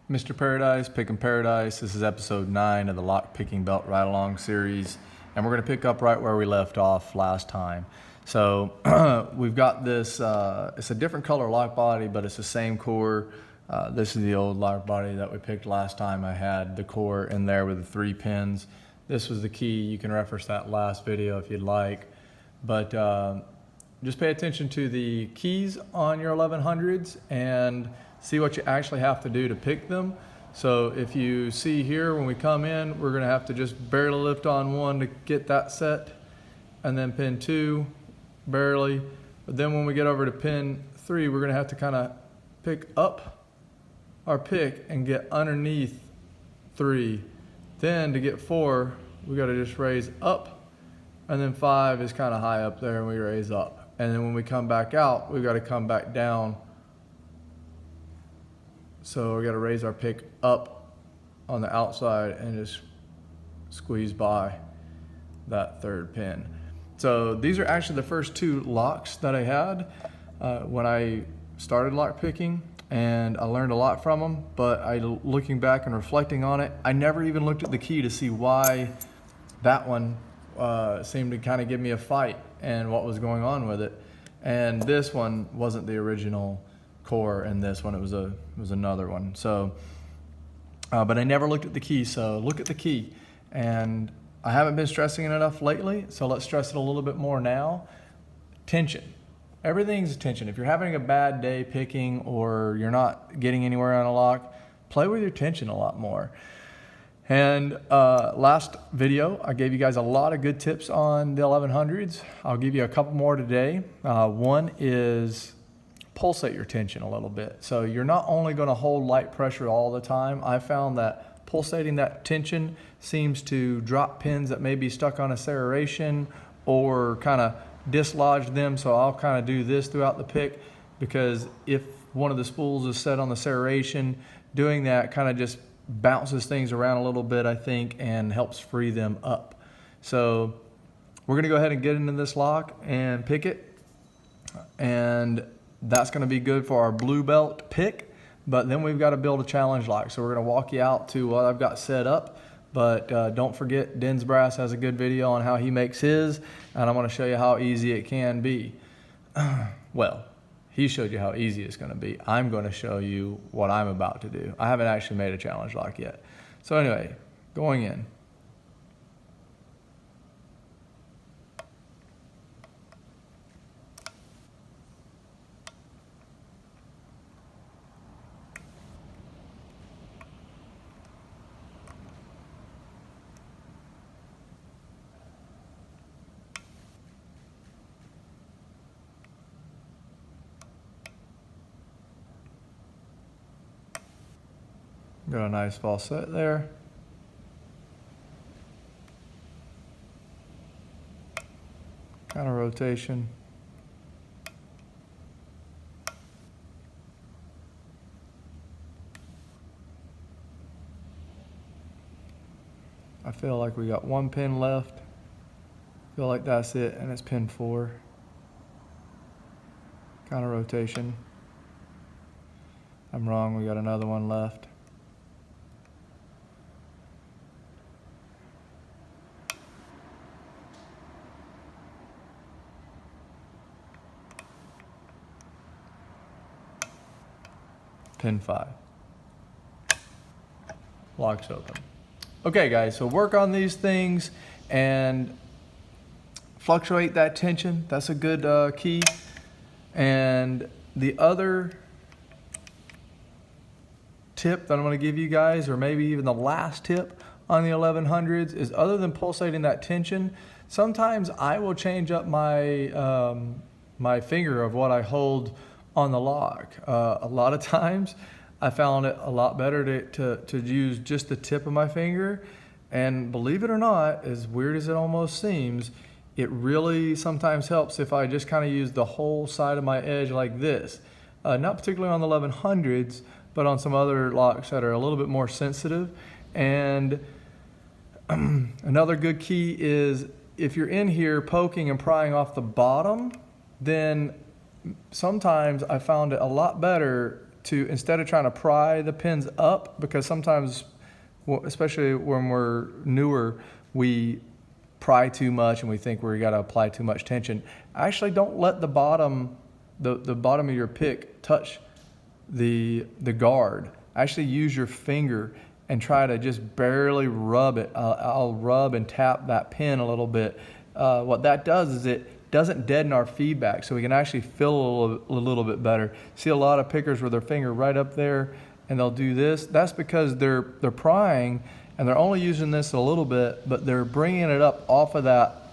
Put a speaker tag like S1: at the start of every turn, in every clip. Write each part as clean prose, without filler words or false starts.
S1: Mr. Paradise, Picking Paradise. This is episode 9 of the Lock Picking Belt Ride Along series, and we're going to pick up right where we left off last time. So we've got this, it's a different color lock body, but it's the same core. This is the old lock body that we picked last time. I had the core in there with the 3 pins. This was the key. You can reference that last video if you'd like. But just pay attention to the keys on your 1100s and see what you actually have to do to pick them. So if you see here, when we come in, we're gonna have to just barely lift on 1 to get that set, and then pin 2, barely. But then when we get over to pin 3, we're gonna have to kind of pick up our pick and get underneath 3. Then to get 4, we gotta just raise up, and then 5 is kind of high up there and we raise up. And then when we come back out, we've got to come back down. So we got to raise our pick up on the outside and just squeeze by that 3rd pin. So these are actually the first 2 locks that I had when I started lock picking, and I learned a lot from them. But looking back and reflecting on it, I never even looked at the key to see why that one seemed to kind of give me a fight and what was going on with it. And this one wasn't the original core, and this one it was another one. So but I never looked at the key, so look at the key. And I haven't been stressing it enough lately, so let's stress it a little bit more now. Tension. Everything's tension. If you're having a bad day picking or you're not getting anywhere on a lock, play with your tension a lot more. And last video, I gave you guys a lot of good tips on the 1100s. I'll give you a couple more today. One is pulsate your tension a little bit. So you're not only going to hold light pressure all the time. I found that pulsating that tension seems to drop pins that may be stuck on a serration or kind of dislodge them. So I'll kind of do this throughout the pick, because if one of the spools is set on the serration, doing that kind of just bounces things around a little bit, I think, and helps free them up. So we're going to go ahead and get into this lock and pick it, and that's going to be good for our blue belt pick. But then we've got to build a challenge lock, so we're going to walk you out to what I've got set up. But don't forget, Den's Brass has a good video on how he makes his, and I'm going to show you how easy it can be. Well, he showed you how easy it's going to be. I'm going to show you what I'm about to do. I haven't actually made a challenge lock yet. So anyway, going in. Got a nice false set there. Kind of rotation. I feel like we got 1 pin left. Feel like that's it, and it's pin 4. Kind of rotation. I'm wrong, we got another one left. Pin 5. Locks open. Okay guys, so work on these things and fluctuate that tension. That's a good key. And the other tip that I'm going to give you guys, or maybe even the last tip on the 1100s, is other than pulsating that tension, sometimes I will change up my my finger of what I hold on the lock. A lot of times I found it a lot better to use just the tip of my finger, and believe it or not, as weird as it almost seems, it really sometimes helps if I just kind of use the whole side of my edge like this. Not particularly on the 1100s, but on some other locks that are a little bit more sensitive. And another good key is if you're in here poking and prying off the bottom, then sometimes I found it a lot better to, instead of trying to pry the pins up, because sometimes, especially when we're newer, we pry too much and we think we got to apply too much tension. Actually, don't let the bottom of your pick touch the guard. Actually use your finger and try to just barely rub it. I'll rub and tap that pin a little bit. What that does is it doesn't deaden our feedback, so we can actually feel a little bit better. See a lot of pickers with their finger right up there, and they'll do this. That's because they're prying, and they're only using this a little bit, but they're bringing it up off of that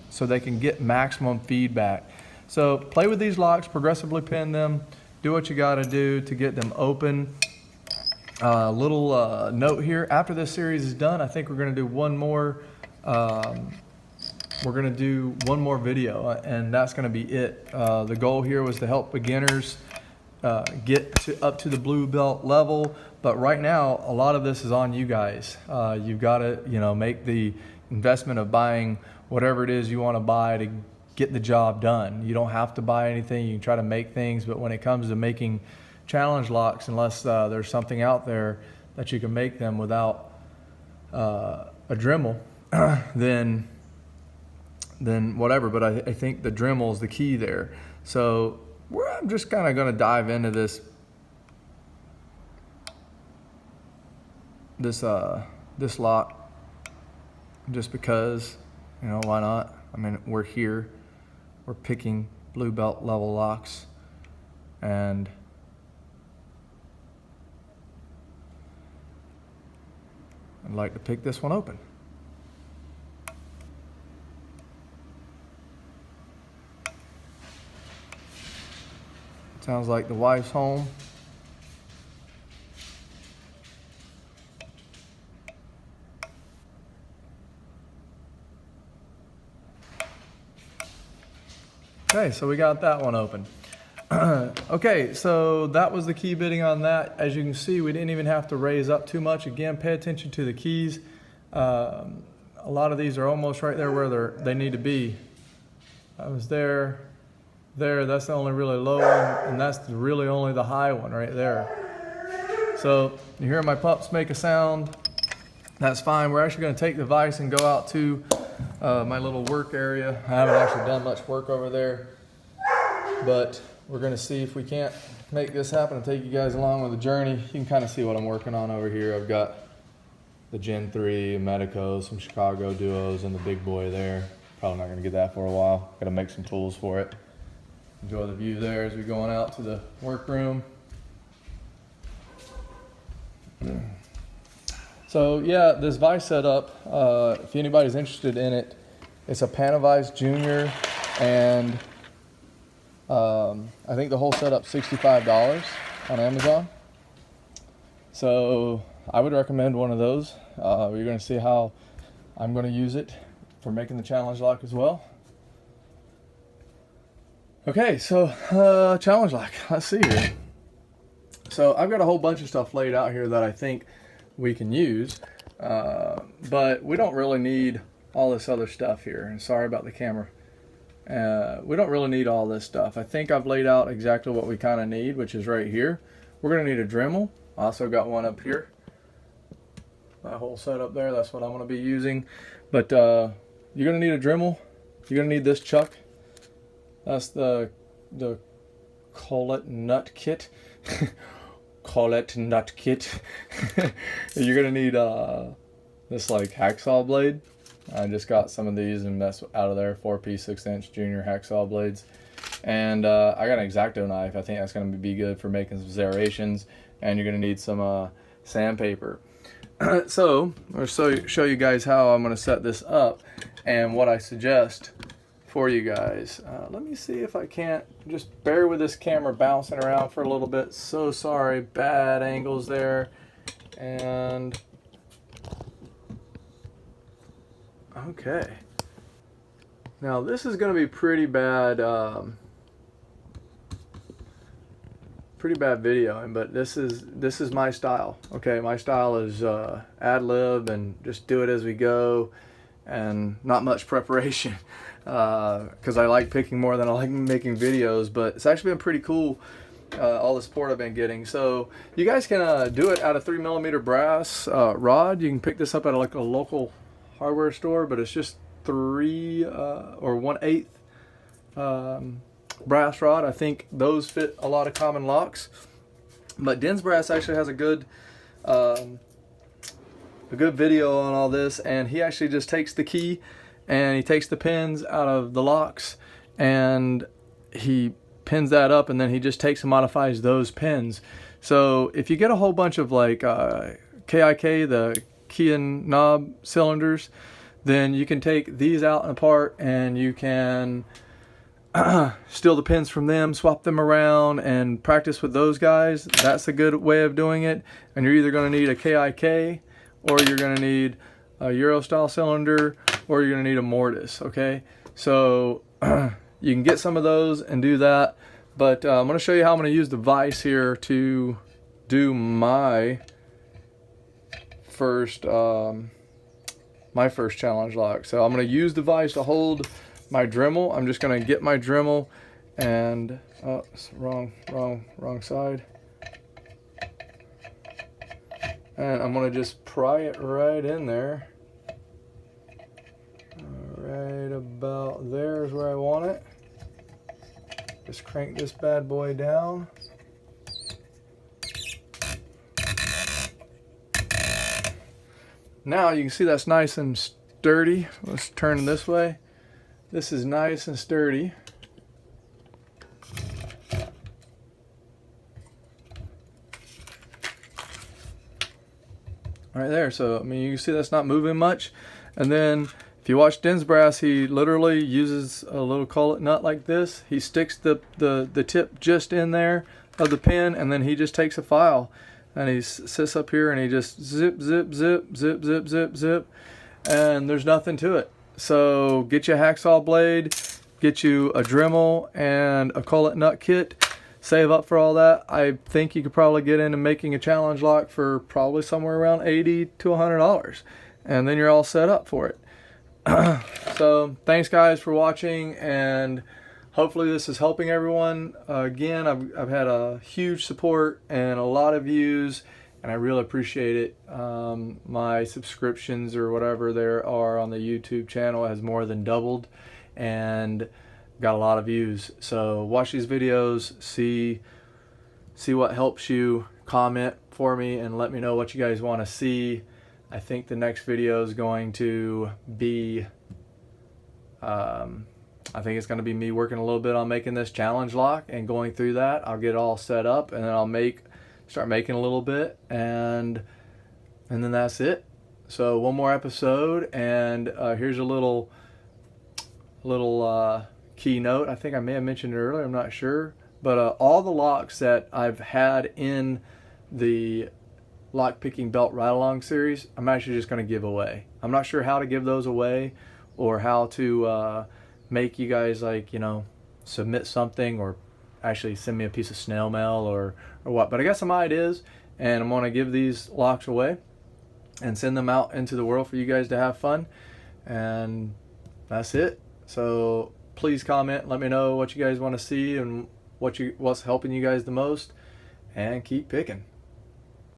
S1: so they can get maximum feedback. So play with these locks, progressively pin them, do what you gotta do to get them open. Little note here, after this series is done, I think we're gonna do one more video, and that's gonna be it. The goal here was to help beginners get up to the blue belt level, but right now a lot of this is on you guys. You've got to make the investment of buying whatever it is you want to buy to get the job done. You don't have to buy anything. You can try to make things, but when it comes to making challenge locks, unless there's something out there that you can make them without a Dremel, then whatever. But I think the Dremel is the key there. So I'm just kind of going to dive into this lock, just because, why not? I mean, we're here, we're picking blue belt level locks, and I'd like to pick this one open. Sounds like the wife's home. Okay, so we got that one open. Okay, so that was the key bitting on that. As you can see, we didn't even have to raise up too much. Again, pay attention to the keys. A lot of these are almost right there where they need to be. I was there, that's the only really low one, and that's really only the high one right there. So you hear my pups make a sound, that's fine. We're actually gonna take the vise and go out to my little work area. I haven't actually done much work over there, but we're gonna see if we can't make this happen and take you guys along with the journey. You can kind of see what I'm working on over here. I've got the Gen 3 Medeco, some Chicago Duos, and the big boy there. Probably not gonna get that for a while. Gotta make some tools for it. Enjoy the view there as we're going out to the workroom. So yeah, this vise setup, if anybody's interested in it, it's a Panavise Junior, and I think the whole setup's $65 on Amazon. So I would recommend one of those. You're gonna see how I'm gonna use it for making the challenge lock as well. Okay, so challenge lock, let's see here. So I've got a whole bunch of stuff laid out here that I think we can use, but we don't really need all this other stuff here. And sorry about the camera. We don't really need all this stuff. I think I've laid out exactly what we kind of need, which is right here. We're gonna need a Dremel. I also got one up here. That whole setup there, that's what I'm gonna be using. But you're gonna need a Dremel. You're gonna need this chuck. That's the Collet Nut Kit. Collet Nut Kit. You're gonna need this like hacksaw blade. I just got some of these and messed out of there. 4-piece 6-inch junior hacksaw blades. And I got an X-Acto knife. I think that's gonna be good for making some serrations. And you're gonna need some sandpaper. So I'll show you guys how I'm gonna set this up and what I suggest for you guys. Let me see if I can't, just bear with this camera bouncing around for a little bit. So sorry, bad angles there. And okay, now this is going to be pretty bad videoing, but this is my style. Okay, my style is ad lib and just do it as we go, and not much preparation. Because I like picking more than I like making videos, but it's actually been pretty cool all the support I've been getting. So you guys can do it out of 3mm brass rod. You can pick this up at like a local hardware store, but it's just 3 or 1/8 brass rod. I think those fit a lot of common locks. But Den's Brass actually has a good video on all this, and he actually just takes the key and he takes the pins out of the locks and he pins that up, and then he just takes and modifies those pins. So if you get a whole bunch of like KIK, the key and knob cylinders, then you can take these out and apart and you can steal the pins from them, swap them around, and practice with those guys. That's a good way of doing it. And you're either going to need a KIK, or you're going to need a Euro style cylinder, or you're going to need a mortise. Okay, so you can get some of those and do that. But I'm going to show you how I'm going to use the vise here to do my first challenge lock. So I'm going to use the vise to hold my Dremel. I'm just going to get my Dremel and wrong side. And I'm going to just pry it right in there. Right about there is where I want it. Just crank this bad boy down. Now you can see that's nice and sturdy. Let's turn this way. This is nice and sturdy. Right there. So I mean, you can see that's not moving much. And then if you watch Den's Brass, he literally uses a little collet nut like this. He sticks the tip just in there of the pin, and then he just takes a file and he sits up here and he just zip, zip, zip, zip, zip, zip, zip, and there's nothing to it. So get you a hacksaw blade, get you a Dremel and a collet nut kit. Save up for all that. I think you could probably get into making a challenge lock for probably somewhere around $80 to $100, and then you're all set up for it. So thanks guys for watching, and hopefully this is helping everyone. Again, I've had a huge support and a lot of views, and I really appreciate it. My subscriptions or whatever there are on the YouTube channel has more than doubled, and got a lot of views. So watch these videos, see what helps you, comment for me, and let me know what you guys want to see. I think the next video is going to be I think it's going to be me working a little bit on making this challenge lock and going through that. I'll get it all set up, and then I'll start making a little bit, and then that's it. So one more episode, and here's a little keynote. I think I may have mentioned it earlier, I'm not sure, but all the locks that I've had in the lock picking belt ride along series, I'm actually just going to give away. I'm not sure how to give those away, or how to make you guys, like, you know, submit something or actually send me a piece of snail mail or what, but I got some ideas, and I'm going to give these locks away and send them out into the world for you guys to have fun, and that's it. So please comment, let me know what you guys want to see and what's helping you guys the most, and keep picking.